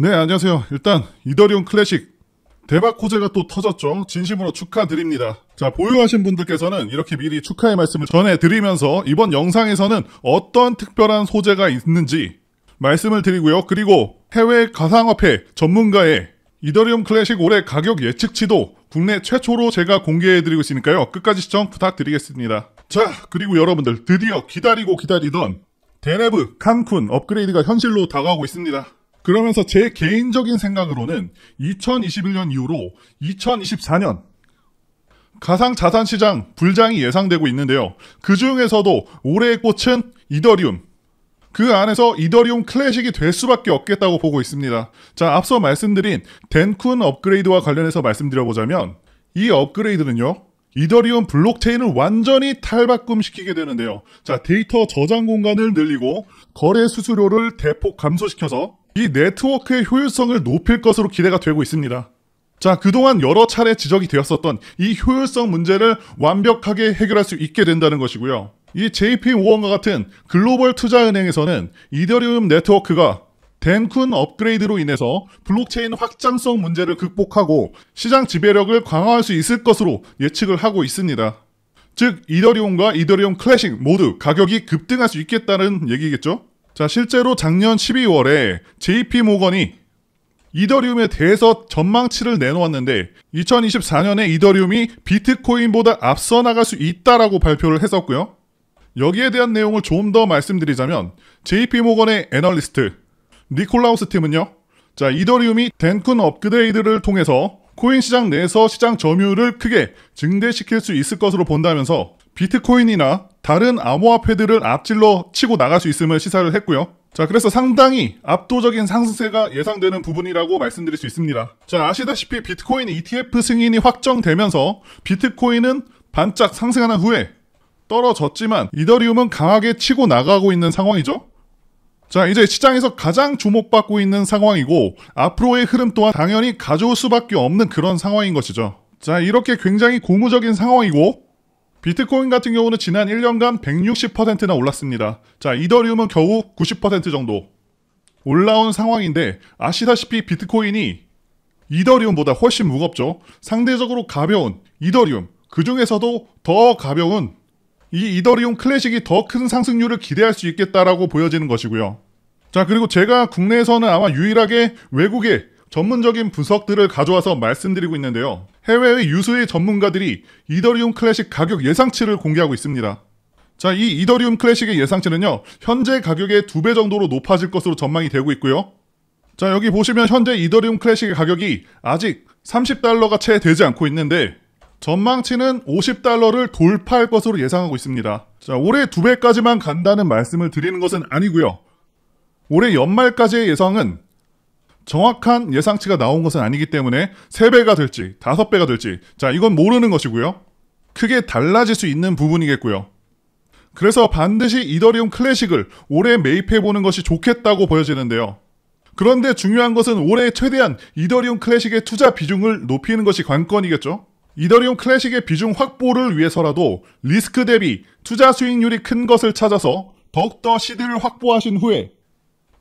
네, 안녕하세요. 일단 이더리움 클래식 대박 호재가 또 터졌죠. 진심으로 축하드립니다. 자, 보유하신 분들께서는 이렇게 미리 축하의 말씀을 전해드리면서 이번 영상에서는 어떤 특별한 소재가 있는지 말씀을 드리고요. 그리고 해외 가상화폐 전문가의 이더리움 클래식 올해 가격 예측치도 국내 최초로 제가 공개해드리고 있으니까요. 끝까지 시청 부탁드리겠습니다. 자, 그리고 여러분들 드디어 기다리고 기다리던 데네브 칸쿤 업그레이드가 현실로 다가오고 있습니다. 그러면서 제 개인적인 생각으로는 2021년 이후로 2024년 가상자산시장 불장이 예상되고 있는데요. 그 중에서도 올해의 꽃은 이더리움. 그 안에서 이더리움 클래식이 될 수밖에 없겠다고 보고 있습니다. 자, 앞서 말씀드린 덴쿤 업그레이드와 관련해서 말씀드려보자면 이 업그레이드는요. 이더리움 블록체인을 완전히 탈바꿈시키게 되는데요. 자, 데이터 저장 공간을 늘리고 거래 수수료를 대폭 감소시켜서 이 네트워크의 효율성을 높일 것으로 기대가 되고 있습니다. 자, 그동안 여러 차례 지적이 되었었던 이 효율성 문제를 완벽하게 해결할 수 있게 된다는 것이고요. 이 JP모건과 같은 글로벌 투자은행에서는 이더리움 네트워크가 덴쿤 업그레이드로 인해서 블록체인 확장성 문제를 극복하고 시장 지배력을 강화할 수 있을 것으로 예측을 하고 있습니다. 즉, 이더리움과 이더리움 클래식 모두 가격이 급등할 수 있겠다는 얘기겠죠? 자, 실제로 작년 12월에 JP모건이 이더리움에 대해서 전망치를 내놓았는데 2024년에 이더리움이 비트코인보다 앞서 나갈 수 있다라고 발표를 했었고요. 여기에 대한 내용을 좀 더 말씀드리자면 JP모건의 애널리스트 니콜라우스 팀은요. 자, 이더리움이 덴쿤 업그레이드를 통해서 코인 시장 내에서 시장 점유율을 크게 증대시킬 수 있을 것으로 본다면서 비트코인이나 다른 암호화폐들을 앞질러 치고 나갈 수 있음을 시사를 했고요. 자, 그래서 상당히 압도적인 상승세가 예상되는 부분이라고 말씀드릴 수 있습니다. 자, 아시다시피 비트코인 ETF 승인이 확정되면서 비트코인은 반짝 상승하는 후에 떨어졌지만 이더리움은 강하게 치고 나가고 있는 상황이죠. 자, 이제 시장에서 가장 주목받고 있는 상황이고 앞으로의 흐름 또한 당연히 가져올 수밖에 없는 그런 상황인 것이죠. 자, 이렇게 굉장히 고무적인 상황이고 비트코인 같은 경우는 지난 1년간 160%나 올랐습니다. 자, 이더리움은 겨우 90% 정도 올라온 상황인데 아시다시피 비트코인이 이더리움보다 훨씬 무겁죠. 상대적으로 가벼운 이더리움, 그 중에서도 더 가벼운 이 이더리움 클래식이 더 큰 상승률을 기대할 수 있겠다라고 보여지는 것이고요. 자, 그리고 제가 국내에서는 아마 유일하게 외국의 전문적인 분석들을 가져와서 말씀드리고 있는데요. 해외의 유수의 전문가들이 이더리움 클래식 가격 예상치를 공개하고 있습니다. 자, 이 이더리움 클래식의 예상치는요. 현재 가격의 2배 정도로 높아질 것으로 전망이 되고 있고요. 자, 여기 보시면 현재 이더리움 클래식의 가격이 아직 $30가 채 되지 않고 있는데 전망치는 $50를 돌파할 것으로 예상하고 있습니다. 자, 올해 2배까지만 간다는 말씀을 드리는 것은 아니고요. 올해 연말까지의 예상은 정확한 예상치가 나온 것은 아니기 때문에 3배가 될지 5배가 될지 자, 이건 모르는 것이고요. 크게 달라질 수 있는 부분이겠고요. 그래서 반드시 이더리움 클래식을 올해 매입해보는 것이 좋겠다고 보여지는데요. 그런데 중요한 것은 올해 최대한 이더리움 클래식의 투자 비중을 높이는 것이 관건이겠죠. 이더리움 클래식의 비중 확보를 위해서라도 리스크 대비 투자 수익률이 큰 것을 찾아서 더욱더 시드를 확보하신 후에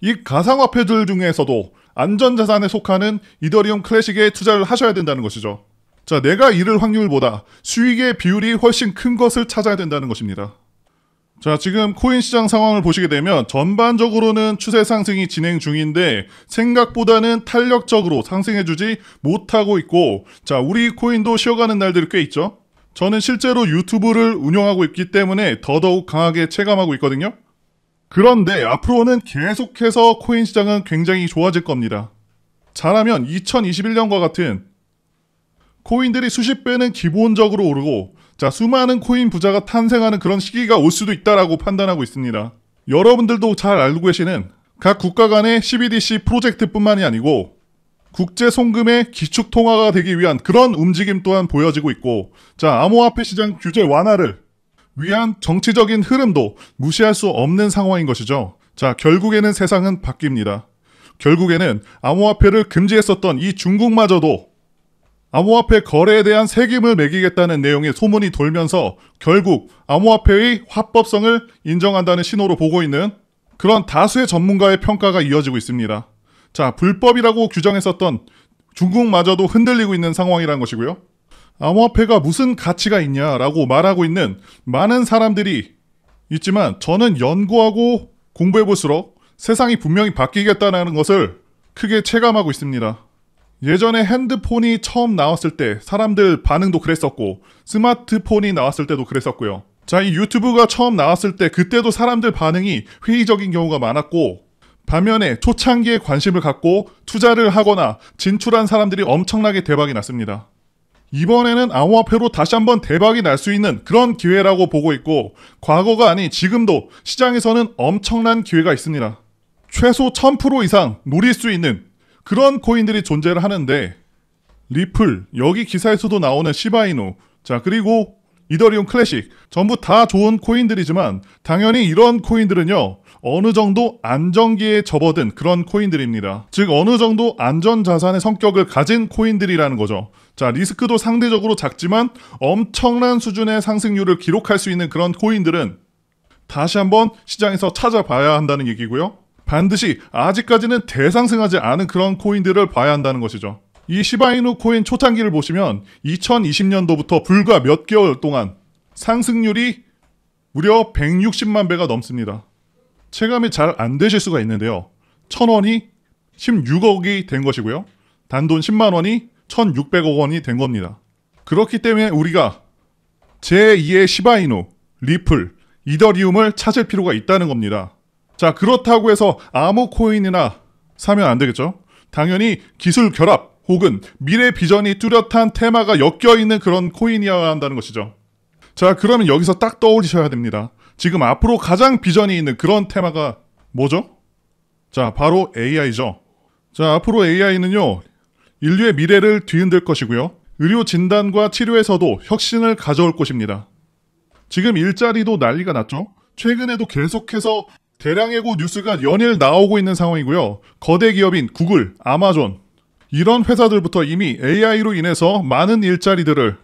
이 가상화폐들 중에서도 안전자산에 속하는 이더리움 클래식에 투자를 하셔야 된다는 것이죠. 자, 내가 잃을 확률보다 수익의 비율이 훨씬 큰 것을 찾아야 된다는 것입니다. 자, 지금 코인 시장 상황을 보시게 되면 전반적으로는 추세 상승이 진행 중인데 생각보다는 탄력적으로 상승해주지 못하고 있고, 자, 우리 코인도 쉬어가는 날들이 꽤 있죠. 저는 실제로 유튜브를 운영하고 있기 때문에 더더욱 강하게 체감하고 있거든요. 그런데 앞으로는 계속해서 코인 시장은 굉장히 좋아질 겁니다. 잘하면 2021년과 같은 코인들이 수십 배는 기본적으로 오르고, 자, 수많은 코인 부자가 탄생하는 그런 시기가 올 수도 있다라고 판단하고 있습니다. 여러분들도 잘 알고 계시는 각 국가 간의 CBDC 프로젝트뿐만이 아니고 국제 송금의 기축 통화가 되기 위한 그런 움직임 또한 보여지고 있고, 자, 암호화폐 시장 규제 완화를 위한 정치적인 흐름도 무시할 수 없는 상황인 것이죠. 자, 결국에는 세상은 바뀝니다. 결국에는 암호화폐를 금지했었던 이 중국마저도 암호화폐 거래에 대한 세금을 매기겠다는 내용의 소문이 돌면서 결국 암호화폐의 합법성을 인정한다는 신호로 보고 있는 그런 다수의 전문가의 평가가 이어지고 있습니다. 자, 불법이라고 규정했었던 중국마저도 흔들리고 있는 상황이라는 것이고요. 암호화폐가 무슨 가치가 있냐라고 말하고 있는 많은 사람들이 있지만 저는 연구하고 공부해볼수록 세상이 분명히 바뀌겠다는 것을 크게 체감하고 있습니다. 예전에 핸드폰이 처음 나왔을 때 사람들 반응도 그랬었고 스마트폰이 나왔을 때도 그랬었고요. 자, 이 유튜브가 처음 나왔을 때 그때도 사람들 반응이 회의적인 경우가 많았고 반면에 초창기에 관심을 갖고 투자를 하거나 진출한 사람들이 엄청나게 대박이 났습니다. 이번에는 암호화폐로 다시 한번 대박이 날 수 있는 그런 기회라고 보고 있고 과거가 아닌 지금도 시장에서는 엄청난 기회가 있습니다. 최소 1000% 이상 노릴 수 있는 그런 코인들이 존재를 하는데 리플, 여기 기사에서도 나오는 시바이누, 자 그리고 이더리움 클래식 전부 다 좋은 코인들이지만 당연히 이런 코인들은요 어느 정도 안정기에 접어든 그런 코인들입니다. 즉 어느 정도 안전자산의 성격을 가진 코인들이라는 거죠. 자, 리스크도 상대적으로 작지만 엄청난 수준의 상승률을 기록할 수 있는 그런 코인들은 다시 한번 시장에서 찾아봐야 한다는 얘기고요. 반드시 아직까지는 대상승하지 않은 그런 코인들을 봐야 한다는 것이죠. 이 시바이누 코인 초창기를 보시면 2020년도부터 불과 몇 개월 동안 상승률이 무려 160만 배가 넘습니다. 체감이 잘 안 되실 수가 있는데요. 1000원이 16억이 된 것이고요. 단돈 10만 원이 1600억 원이 된 겁니다. 그렇기 때문에 우리가 제2의 시바이누, 리플, 이더리움을 찾을 필요가 있다는 겁니다. 자, 그렇다고 해서 아무 코인이나 사면 안 되겠죠? 당연히 기술 결합 혹은 미래 비전이 뚜렷한 테마가 엮여있는 그런 코인이어야 한다는 것이죠. 자, 그러면 여기서 딱 떠올리셔야 됩니다. 지금 앞으로 가장 비전이 있는 그런 테마가 뭐죠? 자, 바로 AI죠. 자, 앞으로 AI는요, 인류의 미래를 뒤흔들 것이고요. 의료 진단과 치료에서도 혁신을 가져올 것입니다. 지금 일자리도 난리가 났죠? 최근에도 계속해서 대량의 뉴스가 연일 나오고 있는 상황이고요. 거대 기업인 구글, 아마존 이런 회사들부터 이미 AI로 인해서 많은 일자리들을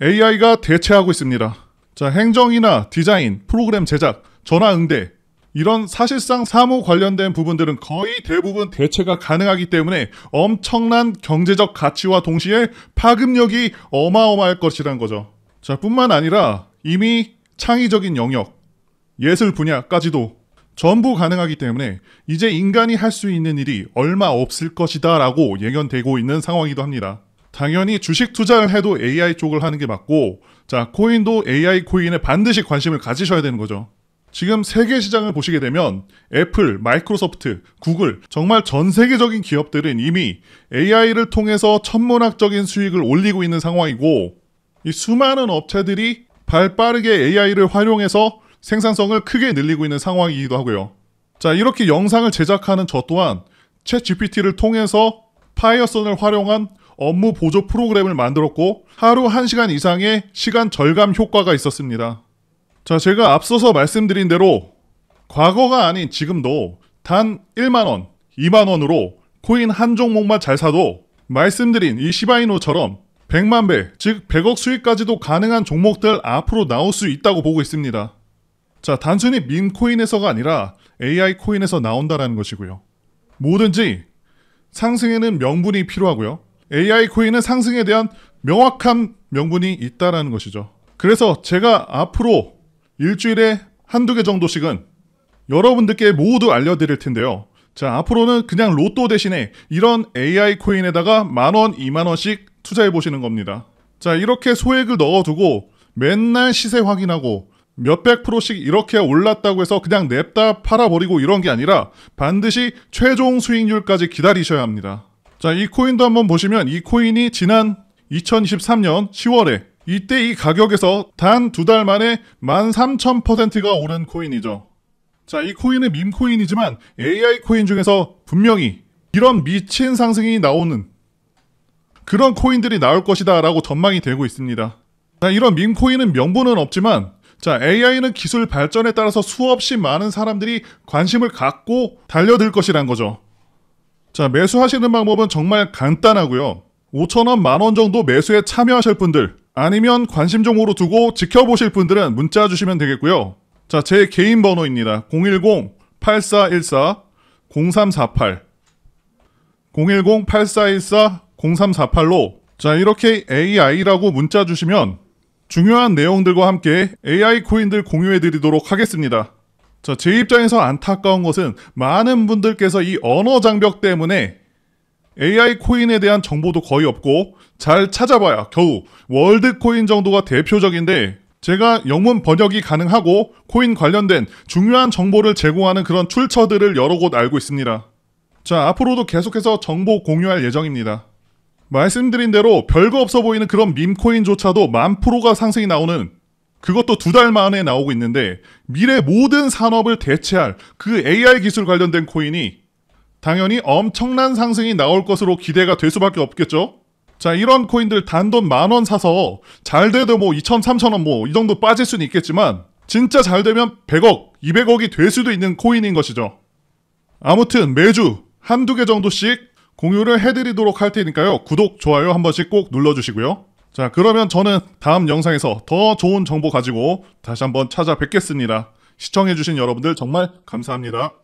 AI가 대체하고 있습니다. 자, 행정이나 디자인, 프로그램 제작, 전화응대 이런 사실상 사무 관련된 부분들은 거의 대부분 대체가 가능하기 때문에 엄청난 경제적 가치와 동시에 파급력이 어마어마할 것이라는 거죠. 자, 뿐만 아니라 이미 창의적인 영역, 예술 분야까지도 전부 가능하기 때문에 이제 인간이 할 수 있는 일이 얼마 없을 것이다 라고 예견되고 있는 상황이기도 합니다. 당연히 주식 투자를 해도 AI 쪽을 하는 게 맞고, 자, 코인도 AI 코인에 반드시 관심을 가지셔야 되는 거죠. 지금 세계 시장을 보시게 되면 애플, 마이크로소프트, 구글 정말 전 세계적인 기업들은 이미 AI를 통해서 천문학적인 수익을 올리고 있는 상황이고 이 수많은 업체들이 발빠르게 AI를 활용해서 생산성을 크게 늘리고 있는 상황이기도 하고요. 자, 이렇게 영상을 제작하는 저 또한 챗GPT를 통해서 파이어선을 활용한 업무 보조 프로그램을 만들었고 하루 1시간 이상의 시간 절감 효과가 있었습니다. 자, 제가 앞서서 말씀드린 대로 과거가 아닌 지금도 단 1만원, 2만원으로 코인 한 종목만 잘 사도 말씀드린 이 시바이누처럼 100만 배, 즉 100억 수익까지도 가능한 종목들 앞으로 나올 수 있다고 보고 있습니다. 자, 단순히 밈코인에서가 아니라 AI 코인에서 나온다라는 것이고요. 뭐든지 상승에는 명분이 필요하고요. AI 코인은 상승에 대한 명확한 명분이 있다라는 것이죠. 그래서 제가 앞으로 일주일에 한두 개 정도씩은 여러분들께 모두 알려드릴 텐데요. 자, 앞으로는 그냥 로또 대신에 이런 AI 코인에다가 10,000원, 20,000원씩 투자해 보시는 겁니다. 자, 이렇게 소액을 넣어두고 맨날 시세 확인하고 몇백 프로씩 이렇게 올랐다고 해서 그냥 냅다 팔아버리고 이런 게 아니라 반드시 최종 수익률까지 기다리셔야 합니다. 자, 이 코인도 한번 보시면 이 코인이 지난 2023년 10월에 이때 이 가격에서 단 2달 만에 13,000%가 오른 코인이죠. 자, 이 코인은 밈코인이지만 AI 코인 중에서 분명히 이런 미친 상승이 나오는 그런 코인들이 나올 것이다 라고 전망이 되고 있습니다. 자, 이런 밈코인은 명분은 없지만 자, AI는 기술 발전에 따라서 수없이 많은 사람들이 관심을 갖고 달려들 것이란 거죠. 자, 매수하시는 방법은 정말 간단하고요. 5,000원, 10,000원 정도 매수에 참여하실 분들 아니면 관심 종목으로 두고 지켜보실 분들은 문자 주시면 되겠고요. 자, 제 개인 번호입니다. 010-8414-0348 010-8414-0348로 자 이렇게 AI라고 문자 주시면 중요한 내용들과 함께 AI 코인들 공유해 드리도록 하겠습니다. 자, 제 입장에서 안타까운 것은 많은 분들께서 이 언어 장벽 때문에 AI 코인에 대한 정보도 거의 없고 잘 찾아봐야 겨우 월드 코인 정도가 대표적인데 제가 영문 번역이 가능하고 코인 관련된 중요한 정보를 제공하는 그런 출처들을 여러 곳 알고 있습니다. 자, 앞으로도 계속해서 정보 공유할 예정입니다. 말씀드린 대로 별거 없어 보이는 그런 밈코인조차도 10,000%가 상승이 나오는 그것도 2달 만에 나오고 있는데 미래 모든 산업을 대체할 그 AI 기술 관련된 코인이 당연히 엄청난 상승이 나올 것으로 기대가 될 수밖에 없겠죠? 자, 이런 코인들 단돈 10,000원 사서 잘 돼도 뭐 2,000, 3,000원 뭐 이 정도 빠질 수는 있겠지만 진짜 잘 되면 100억, 200억이 될 수도 있는 코인인 것이죠. 아무튼 매주 한두 개 정도씩 공유를 해드리도록 할 테니까요. 구독, 좋아요 한 번씩 꼭 눌러주시고요. 자, 그러면 저는 다음 영상에서 더 좋은 정보 가지고 다시 한번 찾아뵙겠습니다. 시청해주신 여러분들 정말 감사합니다.